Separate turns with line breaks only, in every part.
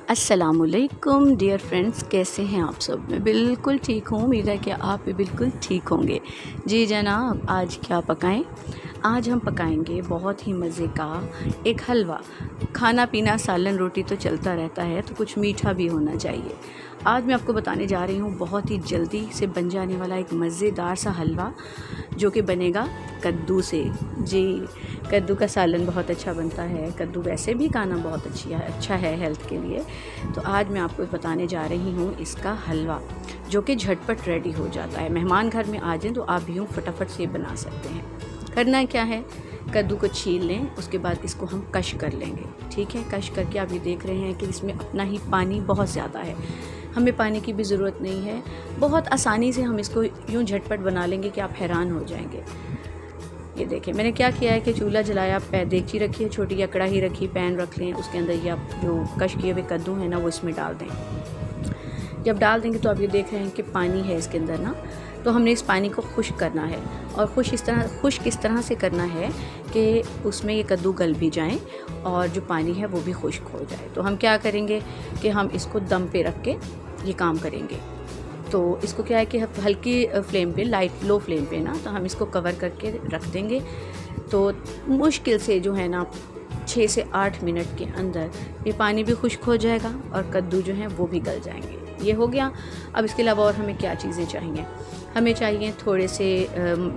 अस्सलामुअलैकुम dear friends, कैसे हैं आप सब। मैं बिल्कुल ठीक हूँ। उम्मीद है कि आप भी बिल्कुल ठीक होंगे। जी जनाब, आज क्या पकाएं? आज हम पकाएंगे बहुत ही मज़े का एक हलवा। खाना पीना सालन रोटी तो चलता रहता है, तो कुछ मीठा भी होना चाहिए। आज मैं आपको बताने जा रही हूँ बहुत ही जल्दी से बन जाने वाला एक मज़ेदार सा हलवा, जो कि बनेगा कद्दू से। जी, कद्दू का सालन बहुत अच्छा बनता है। कद्दू वैसे भी खाना बहुत अच्छा है हेल्थ के लिए। तो आज मैं आपको बताने जा रही हूँ इसका हलवा, जो कि झटपट रेडी हो जाता है। मेहमान घर में आ जाएं तो आप भी यूँ फटाफट से बना सकते हैं। करना क्या है, कद्दू को छील लें, उसके बाद इसको हम कश कर लेंगे। ठीक है, कश करके आप ये देख रहे हैं कि इसमें अपना ही पानी बहुत ज़्यादा है। हमें पानी की भी ज़रूरत नहीं है। बहुत आसानी से हम इसको यूँ झटपट बना लेंगे कि आप हैरान हो जाएंगे। ये देखें, मैंने क्या किया है कि चूल्हा जलाया, देगची रखी है छोटी, या कढ़ाई रखी, पैन रख लें। उसके अंदर ये आप जो कश किए हुए कद्दू है ना, वो इसमें डाल दें। जब डाल देंगे तो आप ये देख रहे हैं कि पानी है इसके अंदर ना, तो हमने इस पानी को खुश्क करना है। और खुश्क इस तरह से करना है कि उसमें ये कद्दू गल भी जाएं और जो पानी है वो भी खुश्क हो जाए। तो हम क्या करेंगे कि हम इसको दम पे रख के ये काम करेंगे। तो इसको क्या है कि हल्की फ्लेम पे, लो फ्लेम पे ना, तो हम इसको कवर करके रख देंगे। तो मुश्किल से जो है ना 6 से 8 मिनट के अंदर ये पानी भी खुश्क हो जाएगा और कद्दू जो है वो भी गल जाएंगे। ये हो गया। अब इसके अलावा और हमें क्या चीज़ें चाहिए? हमें चाहिए थोड़े से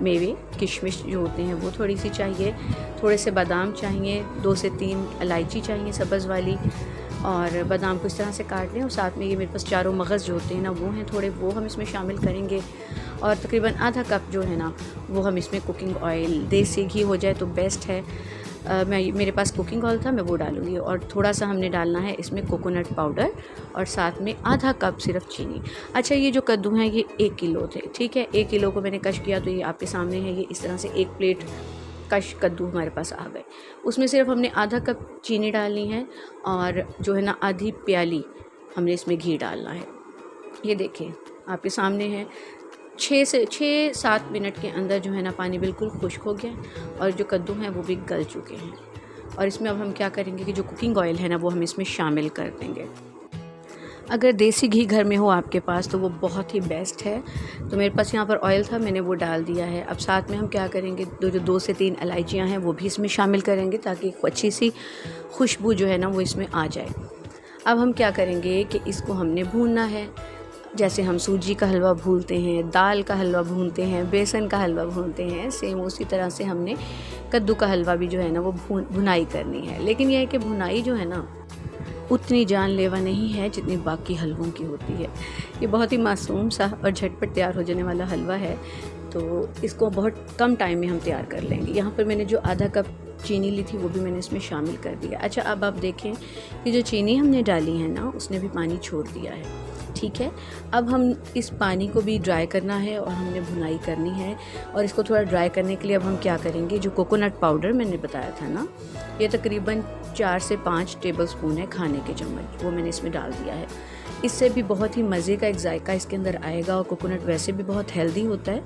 मेवे, किशमिश जो होते हैं वो थोड़ी सी चाहिए, थोड़े से बादाम चाहिए, 2 से 3 इलायची चाहिए सब्ज़ वाली, और बादाम को इस तरह से काट लें। और साथ में ये मेरे पास चारों मगज़ जो होते हैं ना, वो हैं थोड़े, वो हम इसमें शामिल करेंगे। और तकरीबन आधा कप जो है ना, वो हम इसमें कुकिंग ऑयल, देसी घी हो जाए तो बेस्ट है। मेरे पास कुकिंग ऑयल था, मैं वो डालूँगी। और थोड़ा सा हमने डालना है इसमें कोकोनट पाउडर, और साथ में आधा कप सिर्फ चीनी। अच्छा, ये जो कद्दू हैं ये 1 किलो थे। ठीक है, 1 किलो को मैंने कश किया, तो ये आपके सामने है। ये इस तरह से 1 प्लेट कश कद्दू हमारे पास आ गए। उसमें सिर्फ हमने आधा कप चीनी डालनी है, और जो है ना आधी प्याली हमने इसमें घी डालना है। ये देखिए आपके सामने है। 6 से 7 मिनट के अंदर जो है ना पानी बिल्कुल खुश्क हो गया, और जो कद्दू हैं वो भी गल चुके हैं। और इसमें अब हम क्या करेंगे कि जो कुकिंग ऑयल है ना, वो हम इसमें शामिल कर देंगे। अगर देसी घी घर में हो आपके पास तो वो बहुत ही बेस्ट है। तो मेरे पास यहाँ पर ऑयल था, मैंने वो डाल दिया है। अब साथ में हम क्या करेंगे, 2 से 3 इलायचियाँ हैं वो भी इसमें शामिल करेंगे, ताकि अच्छी सी खुशबू जो है ना वो इसमें आ जाए। अब हम क्या करेंगे कि इसको हमने भूनना है। जैसे हम सूजी का हलवा भूनते हैं, दाल का हलवा भूनते हैं, बेसन का हलवा भूनते हैं, सेम उसी तरह से हमने कद्दू का हलवा भी जो है ना वो भुनाई करनी है। लेकिन यह है कि भुनाई जो है ना उतनी जानलेवा नहीं है जितनी बाकी हलवों की होती है। ये बहुत ही मासूम सा और झटपट तैयार हो जाने वाला हलवा है, तो इसको बहुत कम टाइम में हम तैयार कर लेंगे। यहाँ पर मैंने जो आधा कप चीनी ली थी वो भी मैंने इसमें शामिल कर दिया। अच्छा, अब आप देखें कि जो चीनी हमने डाली है ना, उसने भी पानी छोड़ दिया है। ठीक है, अब हम इस पानी को भी ड्राई करना है और हमने भुनाई करनी है। और इसको थोड़ा ड्राई करने के लिए अब हम क्या करेंगे, जो कोकोनट पाउडर मैंने बताया था ना, ये तकरीबन 4 से 5 टेबलस्पून है खाने के चम्मच, वो मैंने इसमें डाल दिया है। इससे भी बहुत ही मज़े का एक जायका इसके अंदर आएगा, और कोकोनट वैसे भी बहुत हेल्दी होता है।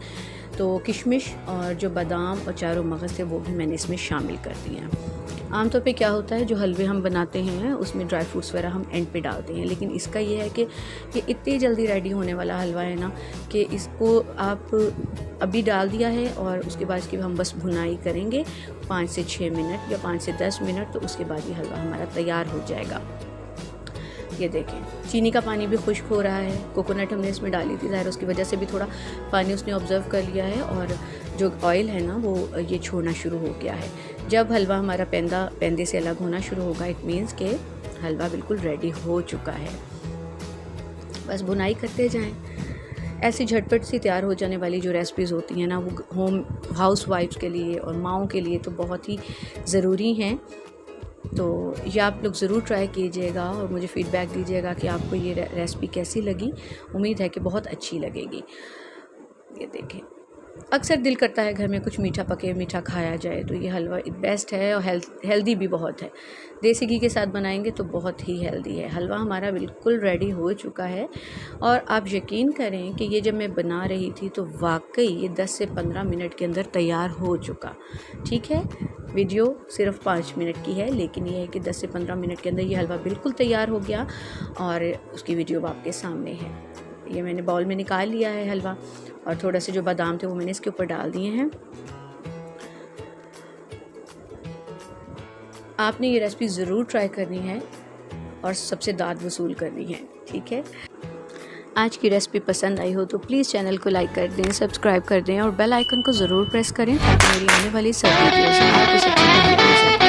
तो किशमिश और जो बादाम और चारों मगज़ थे वो भी मैंने इसमें शामिल कर दिए हैं। आमतौर पे क्या होता है, जो हलवे हम बनाते हैं उसमें ड्राई फ्रूट्स वगैरह हम एंड पे डालते हैं, लेकिन इसका ये है कि ये इतनी जल्दी रेडी होने वाला हलवा है ना, कि इसको आप अभी डाल दिया है और उसके बाद इसकी हम बस भुनाई करेंगे 5 से 6 मिनट या 5 से 10 मिनट, तो उसके बाद ये हलवा हमारा तैयार हो जाएगा। ये देखें, चीनी का पानी भी खुश्क हो रहा है। कोकोनट हमने इसमें डाली थी, ज़ाहिर उसकी वजह से भी थोड़ा पानी उसने ऑब्ज़र्व कर लिया है, और जो ऑयल है ना वो ये छोड़ना शुरू हो गया है। जब हलवा हमारा पेंदे से अलग होना शुरू होगा, इट मीन्स के हलवा बिल्कुल रेडी हो चुका है। बस भुनाई करते जाएं। ऐसी झटपट सी तैयार हो जाने वाली जो रेसिपीज़ होती हैं ना, वो हाउस वाइफ्स के लिए और माओं के लिए तो बहुत ही ज़रूरी हैं। तो ये आप लोग ज़रूर ट्राई कीजिएगा और मुझे फ़ीडबैक दीजिएगा कि आपको ये रेसिपी कैसी लगी। उम्मीद है कि बहुत अच्छी लगेगी। ये देखें, अक्सर दिल करता है घर में कुछ मीठा पके, मीठा खाया जाए, तो ये हलवा बेस्ट है और हेल्दी भी बहुत है। देसी घी के साथ बनाएंगे तो बहुत ही हेल्दी है। हलवा हमारा बिल्कुल रेडी हो चुका है, और आप यकीन करें कि ये जब मैं बना रही थी तो वाकई ये 10 से 15 मिनट के अंदर तैयार हो चुका। ठीक है, वीडियो सिर्फ 5 मिनट की है, लेकिन ये है कि 10 से 15 मिनट के अंदर ये हलवा बिल्कुल तैयार हो गया और उसकी वीडियो आपके सामने है। ये मैंने बाउल में निकाल लिया है हलवा और थोड़ा से जो बादाम थे वो मैंने इसके ऊपर डाल दिए हैं। आपने ये रेसिपी ज़रूर ट्राई करनी है और सबसे दाद वसूल करनी है, ठीक है। आज की रेसिपी पसंद आई हो तो प्लीज़ चैनल को लाइक कर दें, सब्सक्राइब कर दें और बेल आइकन को ज़रूर प्रेस करें ताकि मेरी आने वाली सभी वीडियोज़ आपको सबसे पहले मिल सके।